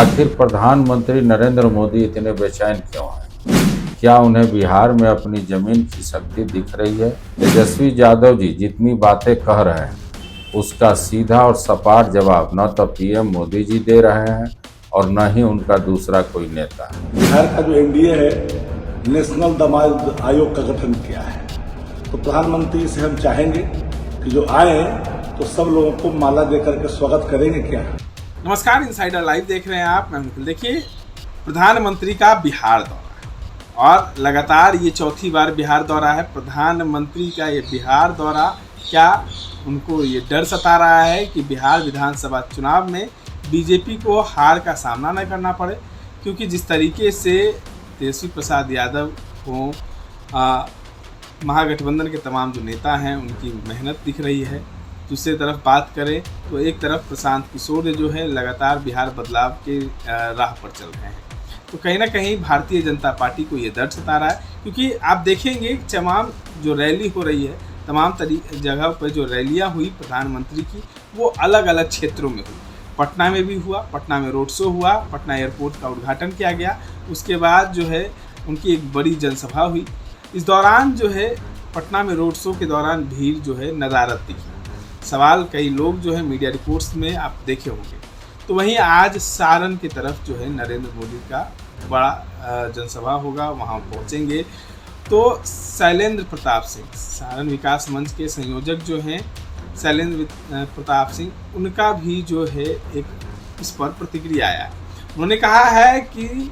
आखिर प्रधानमंत्री नरेंद्र मोदी इतने बेचैन क्यों हैं? क्या उन्हें बिहार में अपनी जमीन की शक्ति दिख रही है? तेजस्वी यादव जी जितनी बातें कह रहे हैं उसका सीधा और सपाट जवाब न तो पीएम मोदी जी दे रहे हैं और न ही उनका दूसरा कोई नेता। बिहार का जो एनडीए है नेशनल दमाद आयोग का गठन किया है, तो प्रधानमंत्री से हम चाहेंगे कि जो आए तो सब लोगों को माला देकर के स्वागत करेंगे। क्या नमस्कार, इनसाइडर लाइव देख रहे हैं आप। मैं निखिल। देखिए, प्रधानमंत्री का बिहार दौरा है और लगातार ये चौथी बार बिहार दौरा है। प्रधानमंत्री का ये बिहार दौरा, क्या उनको ये डर सता रहा है कि बिहार विधानसभा चुनाव में बीजेपी को हार का सामना न करना पड़े? क्योंकि जिस तरीके से तेजस्वी प्रसाद यादव को महागठबंधन के तमाम जो नेता हैं उनकी मेहनत दिख रही है, दूसरी तरफ बात करें तो एक तरफ प्रशांत किशोर जो है लगातार बिहार बदलाव के राह पर चल रहे हैं। तो कहीं ना कहीं भारतीय जनता पार्टी को ये डर सता रहा है, क्योंकि आप देखेंगे तमाम जो रैली हो रही है, तमाम जगह पर जो रैलियां हुई प्रधानमंत्री की, वो अलग अलग क्षेत्रों में हुई। पटना में भी हुआ, पटना में रोड शो हुआ, पटना एयरपोर्ट का उद्घाटन किया गया, उसके बाद जो है उनकी एक बड़ी जनसभा हुई। इस दौरान जो है पटना में रोड शो के दौरान भीड़ जो है नदारत दिखी। सवाल कई लोग जो है मीडिया रिपोर्ट्स में आप देखे होंगे। तो वहीं आज सारण की तरफ जो है नरेंद्र मोदी का बड़ा जनसभा होगा, वहां पहुंचेंगे। तो शैलेंद्र प्रताप सिंह, सारण विकास मंच के संयोजक जो हैं शैलेंद्र प्रताप सिंह, उनका भी जो है एक इस पर प्रतिक्रिया आया है। उन्होंने कहा है कि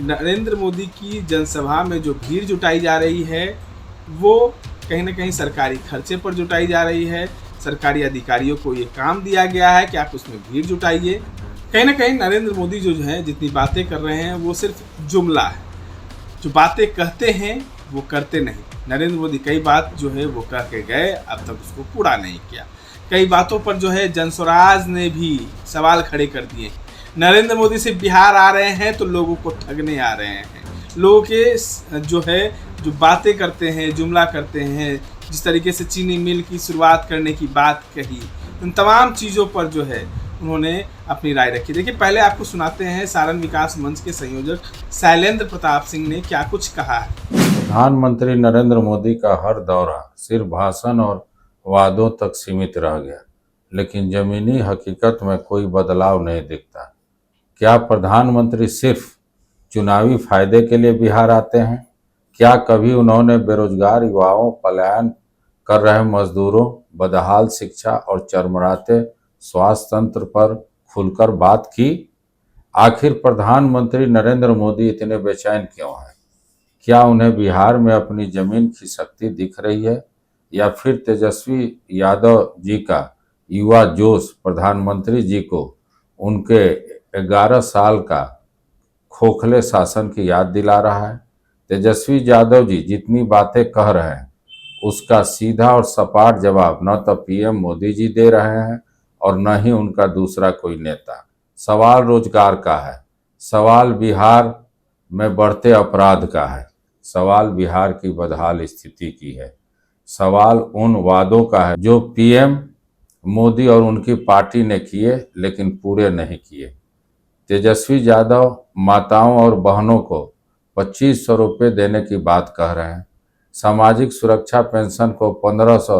नरेंद्र मोदी की जनसभा में जो भीड़ जुटाई जा रही है वो कहीं ना कहीं सरकारी खर्चे पर जुटाई जा रही है। सरकारी अधिकारियों को ये काम दिया गया है कि आप उसमें भीड़ जुटाइए। कहीं ना कहीं नरेंद्र मोदी जो है जितनी बातें कर रहे हैं वो सिर्फ जुमला है। जो बातें कहते हैं वो करते नहीं। नरेंद्र मोदी कई बात जो है वो कह के गए, अब तक उसको पूरा नहीं किया। कई बातों पर जो है जनस्वराज ने भी सवाल खड़े कर दिए। नरेंद्र मोदी से बिहार आ रहे हैं तो लोगों को ठगने आ रहे हैं। लोगों के जो है जो बातें करते हैं, जुमला करते हैं, जिस तरीके से चीनी मिल की शुरुआत करने की बात कही, उन तमाम चीज़ों पर जो है उन्होंने अपनी राय रखी। देखिए, पहले आपको सुनाते हैं सारण विकास मंच के संयोजक शैलेंद्र प्रताप सिंह ने क्या कुछ कहा है। प्रधानमंत्री नरेंद्र मोदी का हर दौरा सिर्फ भाषण और वादों तक सीमित रह गया, लेकिन जमीनी हकीकत में कोई बदलाव नहीं दिखता। क्या प्रधानमंत्री सिर्फ चुनावी फायदे के लिए बिहार आते हैं? क्या कभी उन्होंने बेरोजगार युवाओं, पलायन कर रहे मजदूरों, बदहाल शिक्षा और चरमराते स्वास्थ्य तंत्र पर खुलकर बात की? आखिर प्रधानमंत्री नरेंद्र मोदी इतने बेचैन क्यों हैं? क्या उन्हें बिहार में अपनी जमीन की शक्ति दिख रही है, या फिर तेजस्वी यादव जी का युवा जोश प्रधानमंत्री जी को उनके 11 साल का खोखले शासन की याद दिला रहा है? तेजस्वी यादव जी जितनी बातें कह रहे हैं उसका सीधा और सपाट जवाब न तो पीएम मोदी जी दे रहे हैं और न ही उनका दूसरा कोई नेता। सवाल रोजगार का है, सवाल बिहार में बढ़ते अपराध का है, सवाल बिहार की बदहाल स्थिति की है, सवाल उन वादों का है जो पीएम मोदी और उनकी पार्टी ने किए लेकिन पूरे नहीं किए। तेजस्वी यादव माताओं और बहनों को 2500 रुपये देने की बात कह रहे हैं, सामाजिक सुरक्षा पेंशन को 1500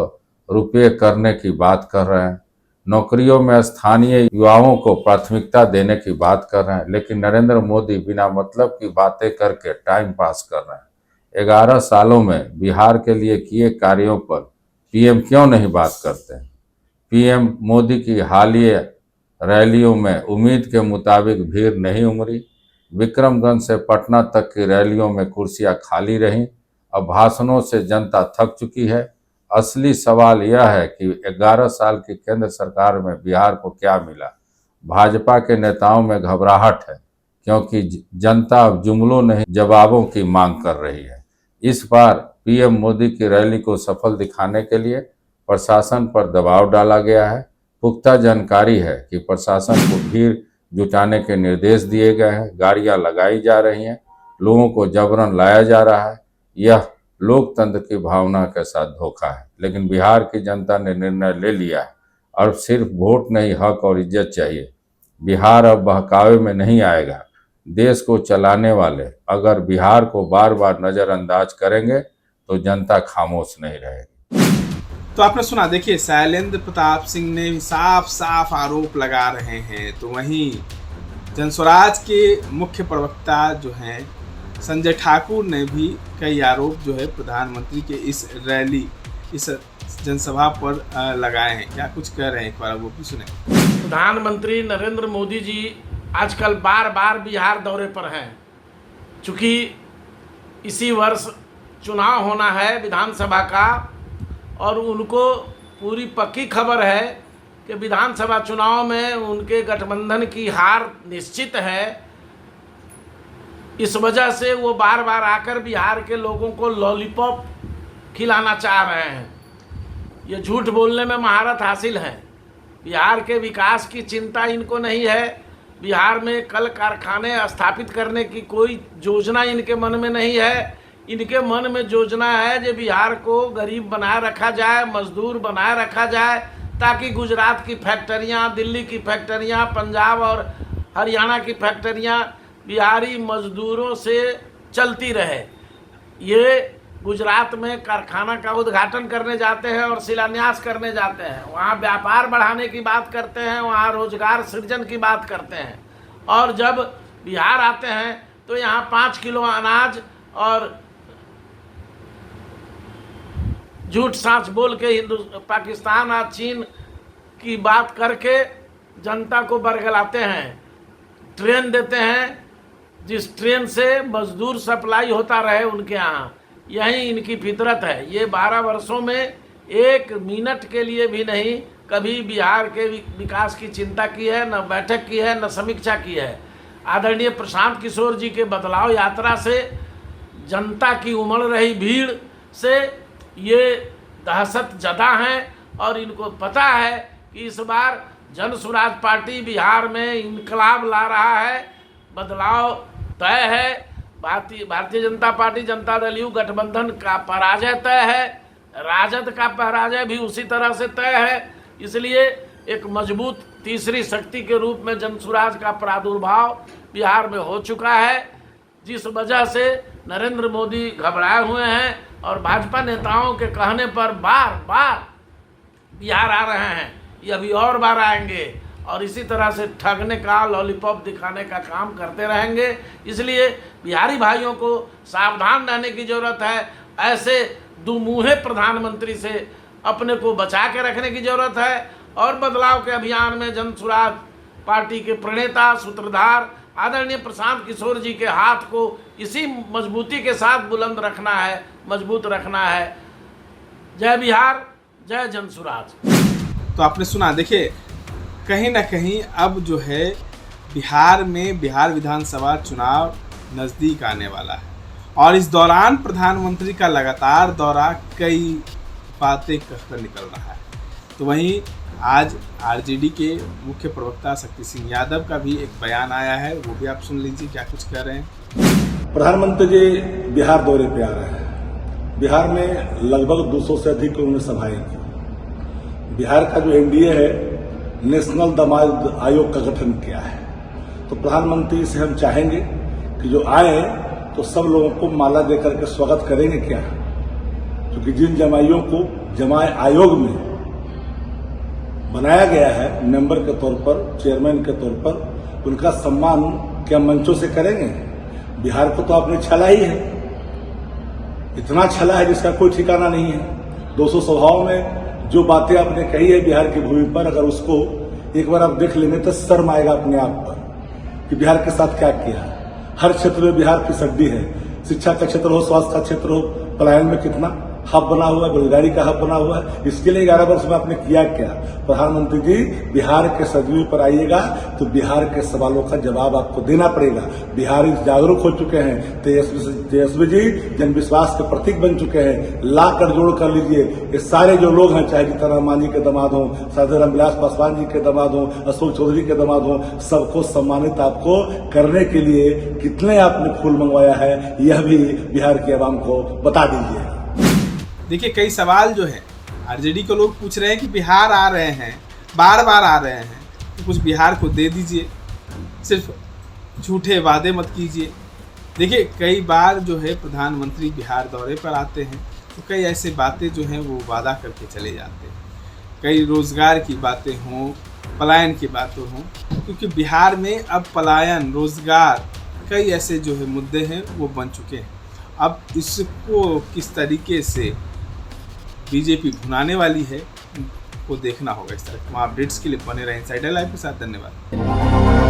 रुपये करने की बात कर रहे हैं, नौकरियों में स्थानीय युवाओं को प्राथमिकता देने की बात कर रहे हैं, लेकिन नरेंद्र मोदी बिना मतलब की बातें करके टाइम पास कर रहे हैं। 11 सालों में बिहार के लिए किए कार्यों पर पीएम क्यों नहीं बात करते हैं? पीएम मोदी की हालिया रैलियों में उम्मीद के मुताबिक भीड़ नहीं उमड़ी। विक्रमगंज से पटना तक की रैलियों में कुर्सियां खाली रहीं। अब भाषणों से जनता थक चुकी है। असली सवाल यह है कि 11 साल की केंद्र सरकार में बिहार को क्या मिला? भाजपा के नेताओं में घबराहट है, क्योंकि जनता अब जुमलों नहीं जवाबों की मांग कर रही है। इस बार पीएम मोदी की रैली को सफल दिखाने के लिए प्रशासन पर दबाव डाला गया है। पुख्ता जानकारी है कि प्रशासन को भीड़ जुटाने के निर्देश दिए गए हैं, गाड़ियां लगाई जा रही हैं, लोगों को जबरन लाया जा रहा है। यह लोकतंत्र की भावना के साथ धोखा है, लेकिन बिहार की जनता ने निर्णय ले लिया है। अब सिर्फ वोट नहीं, हक और इज्जत चाहिए। बिहार अब बहकावे में नहीं आएगा। देश को चलाने वाले अगर बिहार को बार बार नजरअंदाज करेंगे तो जनता खामोश नहीं रहेगी। तो आपने सुना, देखिए शैलेंद्र प्रताप सिंह ने भी साफ साफ आरोप लगा रहे हैं। तो वहीं जनस्वराज के मुख्य प्रवक्ता जो हैं संजय ठाकुर ने भी कई आरोप जो है प्रधानमंत्री के इस रैली, इस जनसभा पर लगाए हैं। क्या कुछ कह रहे हैं, एक बार वो भी सुने। प्रधानमंत्री नरेंद्र मोदी जी आजकल बार बार बिहार दौरे पर हैं। चूँकि इसी वर्ष चुनाव होना है विधानसभा का और उनको पूरी पक्की खबर है कि विधानसभा चुनाव में उनके गठबंधन की हार निश्चित है। इस वजह से वो बार बार आकर बिहार के लोगों को लॉलीपॉप खिलाना चाह रहे हैं। ये झूठ बोलने में महारत हासिल है। बिहार के विकास की चिंता इनको नहीं है। बिहार में कल कारखाने स्थापित करने की कोई योजना इनके मन में नहीं है। इनके मन में योजना है कि बिहार को गरीब बनाए रखा जाए, मजदूर बनाए रखा जाए, ताकि गुजरात की फैक्ट्रियाँ, दिल्ली की फैक्ट्रियाँ, पंजाब और हरियाणा की फैक्ट्रियाँ बिहारी मजदूरों से चलती रहे। ये गुजरात में कारखाना का उद्घाटन करने जाते हैं और शिलान्यास करने जाते हैं, वहाँ व्यापार बढ़ाने की बात करते हैं, वहाँ रोजगार सृजन की बात करते हैं। और जब बिहार आते हैं तो यहाँ 5 किलो अनाज और झूठ सांच बोल के पाकिस्तान और चीन की बात करके जनता को बरगलाते हैं। ट्रेन देते हैं जिस ट्रेन से मजदूर सप्लाई होता रहे उनके यहाँ, यही इनकी फितरत है। ये 12 वर्षों में 1 मिनट के लिए भी नहीं कभी बिहार के विकास की चिंता की है, न बैठक की है, न समीक्षा की है। आदरणीय प्रशांत किशोर जी के बदलाव यात्रा से जनता की उमड़ रही भीड़ से ये दहशत ज़दा हैं और इनको पता है कि इस बार जनसुराज पार्टी बिहार में इनकलाब ला रहा है, बदलाव तय है। भारतीय जनता पार्टी, जनता दल यू गठबंधन का पराजय तय है, राजद का पराजय भी उसी तरह से तय है। इसलिए एक मजबूत तीसरी शक्ति के रूप में जनसुराज का प्रादुर्भाव बिहार में हो चुका है, जिस वजह से नरेंद्र मोदी घबराए हुए हैं और भाजपा नेताओं के कहने पर बार बार बिहार आ रहे हैं। ये अभी और बार आएंगे और इसी तरह से ठगने का, लॉलीपॉप दिखाने का काम करते रहेंगे। इसलिए बिहारी भाइयों को सावधान रहने की ज़रूरत है। ऐसे दुमुहे प्रधानमंत्री से अपने को बचा के रखने की ज़रूरत है और बदलाव के अभियान में जनसुराज पार्टी के प्रणेता, सूत्रधार आदरणीय प्रशांत किशोर जी के हाथ को इसी मजबूती के साथ बुलंद रखना है, मजबूत रखना है। जय बिहार, जय जनसुराज। तो आपने सुना, देखिए कहीं ना कहीं अब जो है बिहार में बिहार विधानसभा चुनाव नज़दीक आने वाला है और इस दौरान प्रधानमंत्री का लगातार दौरा कई बातें कहकर निकल रहा है। तो वहीं आज आरजेडी के मुख्य प्रवक्ता शक्ति सिंह यादव का भी एक बयान आया है, वो भी आप सुन लीजिए क्या कुछ कह रहे हैं। प्रधानमंत्री जी बिहार दौरे पे आ रहे हैं। बिहार में लगभग 200 से अधिक उन्होंने सभाएं की। बिहार का जो एनडीए है, नेशनल दमाद आयोग का गठन किया है। तो प्रधानमंत्री से हम चाहेंगे कि जो आए तो सब लोगों को माला देकर के स्वागत करेंगे क्या, क्योंकि जिन जमाइयों को जमाए आयोग में बनाया गया है मेंबर के तौर पर, चेयरमैन के तौर पर, उनका सम्मान क्या मंचों से करेंगे। बिहार को तो आपने छला ही है, इतना छला है जिसका कोई ठिकाना नहीं है। 200 सभाओं में जो बातें आपने कही है बिहार की भूमि पर, अगर उसको एक बार आप देख लेंगे तो शर्म आएगा अपने आप पर कि बिहार के साथ क्या किया। हर क्षेत्र में बिहार की सड्डी है। शिक्षा का क्षेत्र हो, स्वास्थ्य का क्षेत्र हो, पलायन में कितना हब बना हुआ है, बेरोजगारी का हब बना हुआ है। इसके लिए 11 वर्ष में आपने किया क्या। प्रधानमंत्री जी बिहार के सदवी पर आइएगा तो बिहार के सवालों का जवाब आपको देना पड़ेगा। बिहारी जागरूक हो चुके हैं। तेजस्वी जी जन विश्वास के प्रतीक बन चुके हैं। ला कर जोड़ कर लीजिए, ये सारे जो लोग हैं, चाहे जीतनराम मांझी के दामाद हों, साधु रामविलास पासवान जी के दामाद हों, अशोक चौधरी के दामाद हों, सबको सम्मानित आपको करने के लिए कितने आपने फूल मंगवाया है, यह भी बिहार की आवाम को बता दीजिए। देखिए कई सवाल जो है आरजेडी को लोग पूछ रहे हैं कि बिहार आ रहे हैं, बार बार आ रहे हैं, तो कुछ बिहार को दे दीजिए। सिर्फ झूठे वादे मत कीजिए। देखिए, कई बार जो है प्रधानमंत्री बिहार दौरे पर आते हैं तो कई ऐसे बातें जो हैं वो वादा करके चले जाते हैं, कई रोज़गार की बातें हों, पलायन की बातें हों, क्योंकि बिहार में अब पलायन, रोज़गार, कई ऐसे जो है मुद्दे हैं वो बन चुके हैं। अब इसको किस तरीके से बीजेपी भुनाने वाली है, को देखना होगा। इस तरह के अपडेट्स के लिए बने रहें इनसाइडर लाइव के साथ। धन्यवाद।